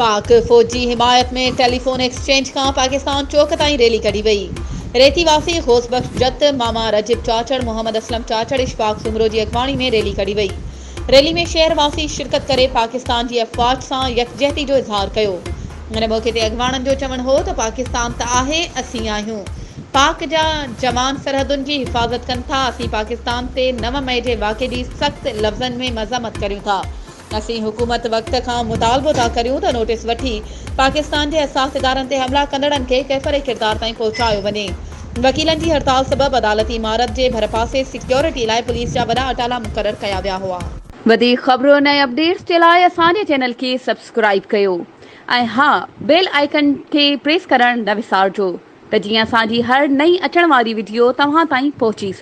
पाक फौज जी हिमायत में टेलीफोन एक्सचेंज का पाकिस्तान चौक ताईं रैली कढी वई। रेती वासी गौसबख्श जत मामा रजिब चाचड़ मोहम्मद असलम चाचड़ इशफाक सुमरो जी अगवाणी में रैली कढी वई। रैली में शहर वासी शिरकत करे पाकिस्तान जी अफ़वाज सां यकजहती जो इज़हार कयो। इन मौके ते अगवाणनि जो चवणु हो त पाकिस्तान त आहे, असीं आहियूं। पाक जा जवान सरहदुनि जी हिफ़ाज़त कनि था। असीं पाकिस्तान ते 9 मई जे वाक़े ॾींहुं सख़्त लफ़्ज़नि में मज़म्मत करियूं था। असीं हुकूमत वक़्त खां मुतालबो था करियूं त नोटिस वठी पाकिस्तान जे असास इदारनि ते हमला कंदड़नि खे कैफ़रे किरदार ताईं पहुचायो वञे। वकीलनि जी हड़ताल सबबि अदालती इमारत जे भरपासे सिक्योरिटी लाइ पुलिस जा वॾा अटाला मुक़रर कया विया हुआ। वधीक ख़बरूं ऐं अपडेट्स जे लाइ असांजे चैनल खे सब्सक्राइब कयो ऐं हा, बेल आइकन खे प्रेस करणु न विसारिजो त जीअं असांजी हर नई अचण वारी वीडियो तव्हां ताईं पहुची सघे।